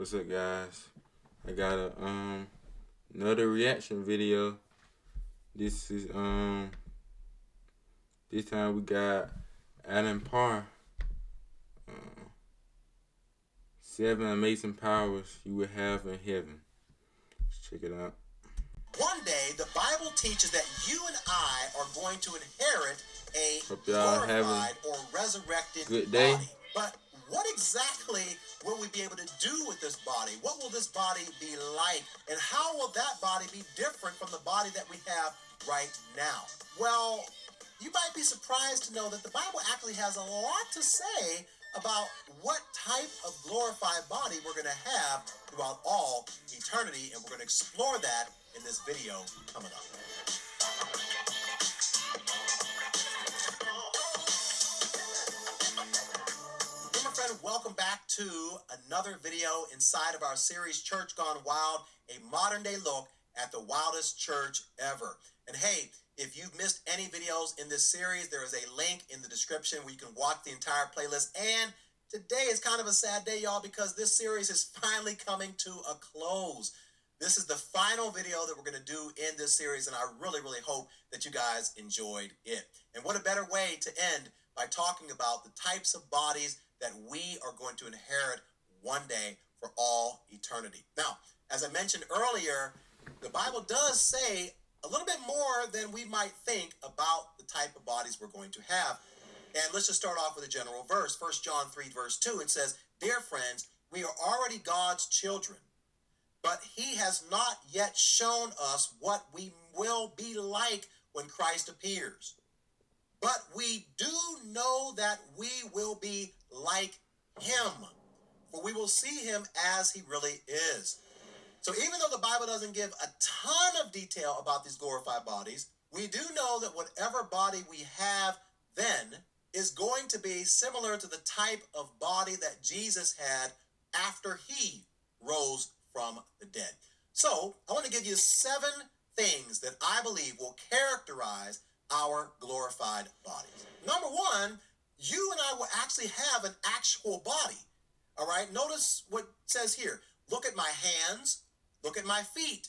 What's up, guys? I got another reaction video. This is this time we got Alan Parr. 7 amazing powers you will have in heaven. Let's check it out. One day, the Bible teaches that you and I are going to inherit a Hope y'all glorified or resurrected good day. body. But what exactly will we be able to do with this body? What will this body be like? And how will that body be different from the body that we have right now? Well, you might be surprised to know that the Bible actually has a lot to say about what type of glorified body we're going to have throughout all eternity, and we're going to explore that in this video coming up. Hey, my friend, welcome back to another video inside of our series, Church Gone Wild, a modern-day look at the wildest church ever. And hey, if you've missed any videos in this series, there is a link in the description where you can watch the entire playlist. And today is kind of a sad day, y'all, because this series is finally coming to a close. This is the final video that we're going to do in this series, and I really hope that you guys enjoyed it. And what a better way to end by talking about the types of bodies that we are going to inherit one day for all eternity. Now, as I mentioned earlier, the Bible does say a little bit more than we might think about the type of bodies we're going to have. And let's just start off with a general verse. 1 John 3, verse 2, it says, "Dear friends, we are already God's children, but he has not yet shown us what we will be like when Christ appears. But we do know that we will be like him, for we will see him as he really is." So even though the Bible doesn't give a ton of detail about these glorified bodies, we do know that whatever body we have then is going to be similar to the type of body that Jesus had after he rose from the dead. So I want to give you 7 things that I believe will characterize our glorified bodies. Number 1, you and I will actually have an actual body. All right, notice what it says here. Look at my hands. Look at my feet.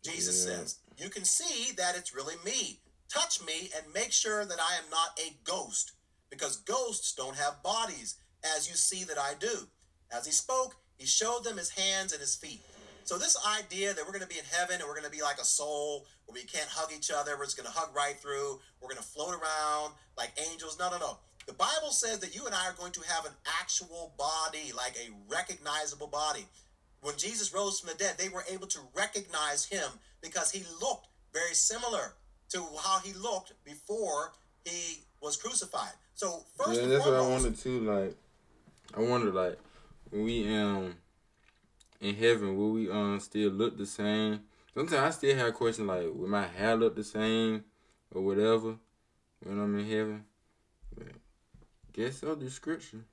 Jesus says, you can see that it's really me. Touch me and make sure that I am not a ghost, because ghosts don't have bodies, as you see that I do. As he spoke, he showed them his hands and his feet. So this idea that we're going to be in heaven and we're going to be like a soul where we can't hug each other, we're just going to hug right through, we're going to float around like angels. No. The Bible says that you and I are going to have an actual body, like a recognizable body. When Jesus rose from the dead, they were able to recognize him because he looked very similar to how he looked before he was crucified. So first and that's foremost, what I wanted to I wonder when we in heaven, will we still look the same? Sometimes I still have questions like, will my hair look the same or whatever when I'm in heaven? But guess so, the scripture.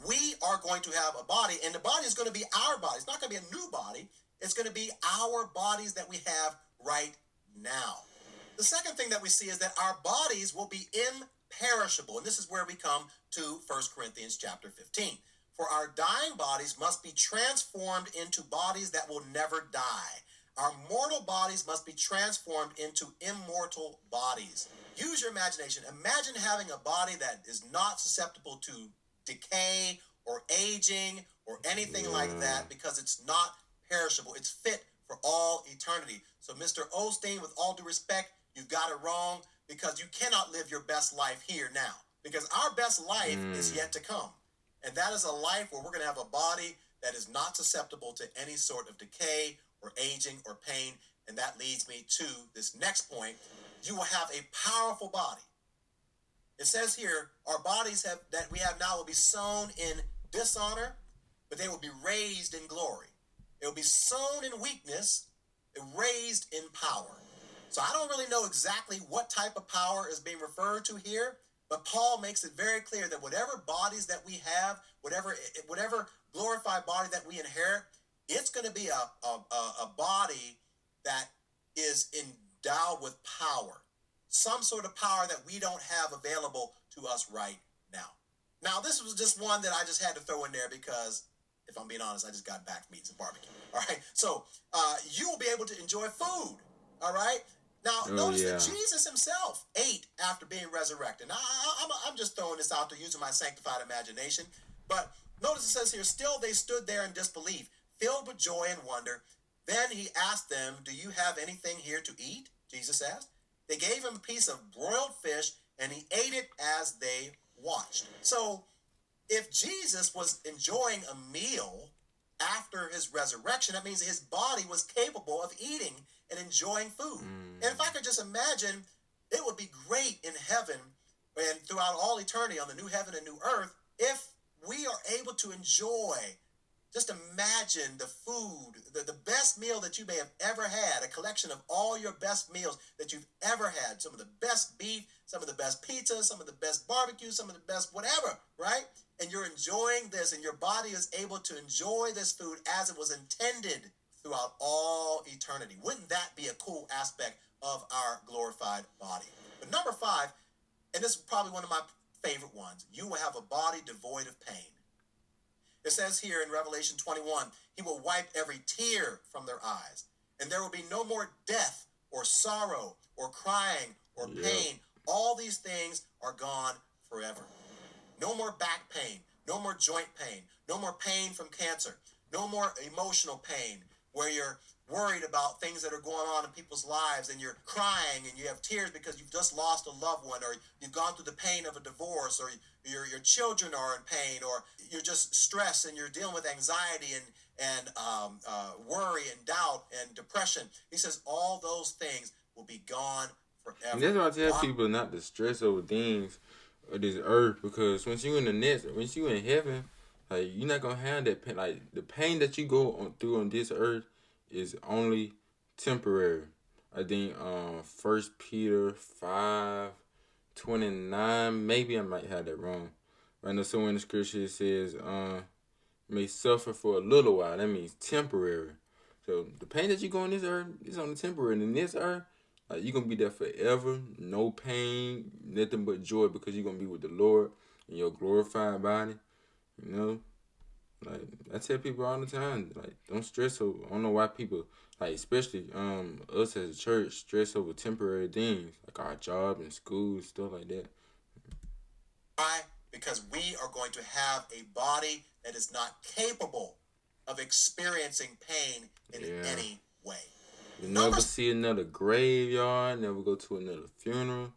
We are going to have a body, and the body is going to be our body. It's not going to be a new body. It's going to be our bodies that we have right now. The second thing that we see is that our bodies will be imperishable, and this is where we come to 1 Corinthians chapter 15. For our dying bodies must be transformed into bodies that will never die. Our mortal bodies must be transformed into immortal bodies. Use your imagination. Imagine having a body that is not susceptible to decay or aging or anything like that, because it's not perishable. It's fit for all eternity. So Mr. Osteen, with all due respect, you've got it wrong, because you cannot live your best life here now, because our best life is yet to come. And that is a life where we're going to have a body that is not susceptible to any sort of decay or aging or pain. And that leads me to this next point. You will have a powerful body. It says here, our bodies that we have now will be sown in dishonor, but they will be raised in glory. It will be sown in weakness, raised in power. So I don't really know exactly what type of power is being referred to here, but Paul makes it very clear that whatever bodies that we have, whatever glorified body that we inherit, it's going to be a body that is endowed with power. Some sort of power that we don't have available to us right now. Now, this was just one that I just had to throw in there because If I'm being honest, I just got back from eating some barbecue. All right. So you will be able to enjoy food. All right. Now, Oh notice yeah. that Jesus himself ate after being resurrected. Now, I'm just throwing this out there using my sanctified imagination. But notice it says here, still they stood there in disbelief, filled with joy and wonder. Then he asked them, do you have anything here to eat? Jesus asked. They gave him a piece of broiled fish, and he ate it as they watched. So, if Jesus was enjoying a meal after his resurrection, that means his body was capable of eating and enjoying food. And if I could just imagine, it would be great in heaven and throughout all eternity on the new heaven and new earth if we are able to enjoy. Just imagine the food, the best meal that you may have ever had, a collection of all your best meals that you've ever had. Some of the best beef, some of the best pizza, some of the best barbecue, some of the best whatever, right? And you're enjoying this, and your body is able to enjoy this food as it was intended throughout all eternity. Wouldn't that be a cool aspect of our glorified body? But number 5, and this is probably one of my favorite ones, you will have a body devoid of pain. It says here in Revelation 21, he will wipe every tear from their eyes, and there will be no more death or sorrow or crying or pain. All these things are gone forever. No more back pain, no more joint pain, no more pain from cancer, no more emotional pain where you're worried about things that are going on in people's lives and you're crying and you have tears because you've just lost a loved one, or you've gone through the pain of a divorce, or your children are in pain, or you're just stressed and you're dealing with anxiety and worry and doubt and depression. He says all those things will be gone forever. And that's why I tell people not to stress over things of this earth, because once you in the next, once you in heaven, like you're not gonna have that pain. Like the pain that you go through on this earth is only temporary. I think 1 Peter 5:29, maybe I might have that wrong. But I know somewhere in the scripture it says may suffer for a little while. That means temporary. So the pain that you go on this earth is only temporary. And in this earth, like you're gonna be there forever, no pain, nothing but joy, because you're gonna be with the Lord in your glorified body. You know? Like I tell people all the time, like don't stress over. I don't know why people, like especially us as a church, stress over temporary things like our job and school, stuff like that. Why? Because we are going to have a body that is not capable of experiencing pain in any way. You never see another graveyard, never go to another funeral,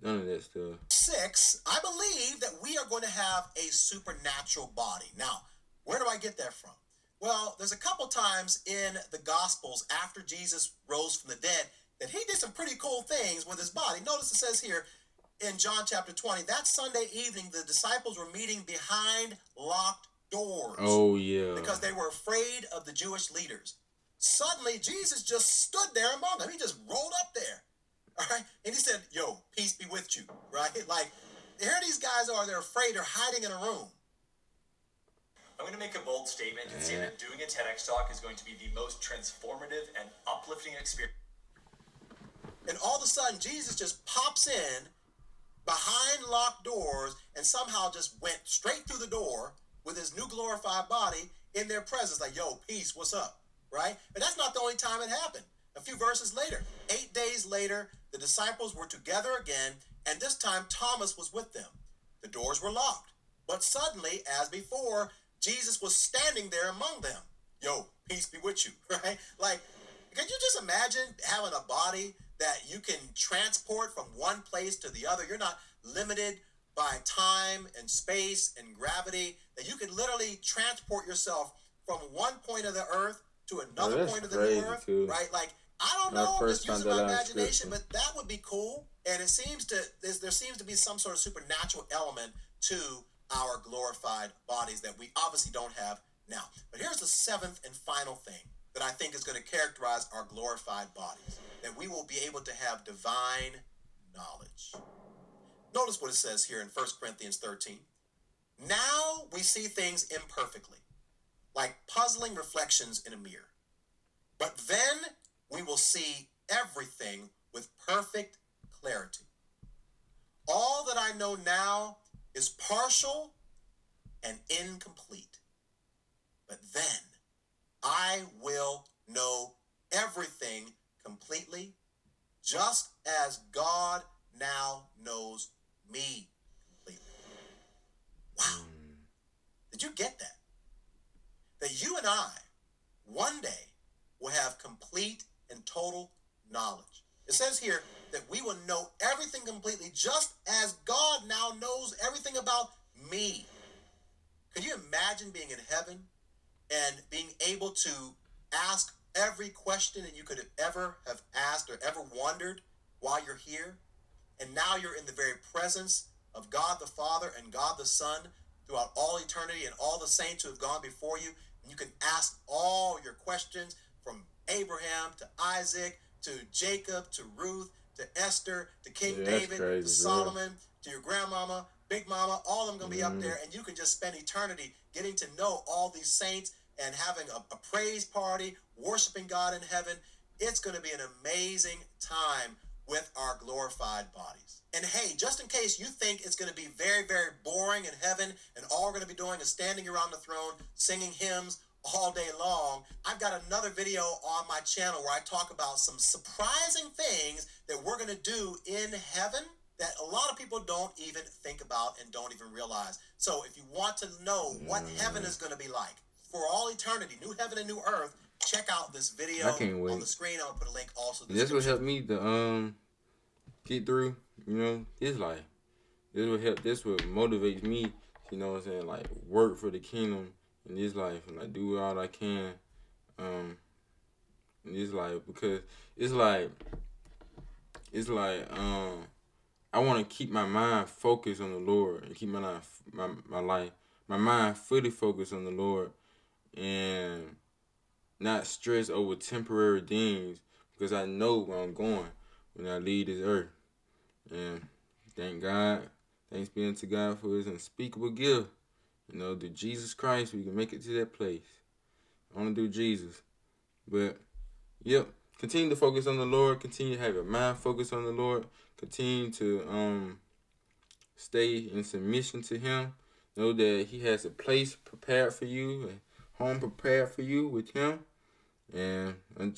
none of that stuff. 6, I believe that we are going to have a supernatural body. Now, where do I get that from? Well, there's a couple times in the Gospels after Jesus rose from the dead that he did some pretty cool things with his body. Notice it says here in John chapter 20, that Sunday evening, the disciples were meeting behind locked doors. Oh, yeah. Because they were afraid of the Jewish leaders. Suddenly, Jesus just stood there among them. He just rolled up there. All right? And he said, yo, peace be with you. Right? Like, here these guys are. They're afraid. They're hiding in a room. I'm going to make a bold statement and say that doing a TEDx talk is going to be the most transformative and uplifting experience. And all of a sudden, Jesus just pops in behind locked doors and somehow just went straight through the door with his new glorified body in their presence. Like, yo, peace, what's up? Right? But that's not the only time it happened. A few verses later, 8 days later, the disciples were together again, and this time Thomas was with them. The doors were locked. But suddenly, as before, Jesus was standing there among them. Yo, peace be with you, right? Like, can you just imagine having a body that you can transport from one place to the other? You're not limited by time and space and gravity, that you can literally transport yourself from one point of the earth to another point of the new earth, right? Like, I don't know, I'm just using my imagination, but that would be cool. And it seems there seems to be some sort of supernatural element to our glorified bodies that we obviously don't have now. But here's the 7th and final thing that I think is going to characterize our glorified bodies, that we will be able to have divine knowledge. Notice what it says here in 1 Corinthians 13. Now we see things imperfectly, like puzzling reflections in a mirror. But then we will see everything with perfect clarity. All that I know now is partial and incomplete. as God now knows me completely. Wow. Did you get that? That you and I, one day, will have complete and total knowledge. It says here that we will know everything completely, just as God now knows everything about me. Could you imagine being in heaven and being able to ask every question that you could ever have asked or ever wondered while you're here? And now you're in the very presence of God the Father and God the Son throughout all eternity and all the saints who have gone before you. And you can ask all your questions from Abraham to Isaac to Jacob to Ruth to Esther to King David to Solomon to your grandmama, Big Mama. All of them going to be up there, and you can just spend eternity getting to know all these saints and having a praise party, worshiping God in heaven. It's going to be an amazing time with our glorified bodies. And hey, just in case you think it's going to be very, very boring in heaven and all we're going to be doing is standing around the throne singing hymns all day long, I've got another video on my channel where I talk about some surprising things that we're going to do in heaven that a lot of people don't even think about and don't even realize. So if you want to know what heaven is going to be like for all eternity, new heaven and new earth, check out this video on the screen. I'm going to put a link also in the description. This will help me to get through, his life. This will motivate me, you know what I'm saying, like work for the kingdom in this life and like do all I can in this life, because it's like I want to keep my mind focused on the Lord and keep my mind fully focused on the Lord and not stress over temporary things, because I know where I'm going when I leave this earth. And thanks be unto God for his unspeakable gift. Through Jesus Christ, we can make it to that place. I want to do Jesus. But, yep, continue to focus on the Lord. Continue to have your mind focused on the Lord. Continue to stay in submission to him. Know that he has a place prepared for you, a home prepared for you with him. And I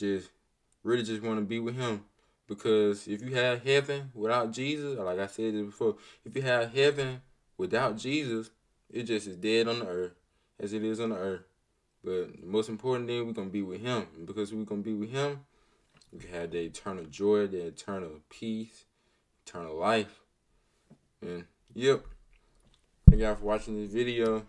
really just want to be with him. Because if you have heaven without Jesus, like I said it before, if you have heaven without Jesus, it just is dead on the earth as it is on the earth. But the most important thing, we're going to be with him. And because we're going to be with him, we can have the eternal joy, the eternal peace, eternal life. And, yep. Thank y'all for watching this video.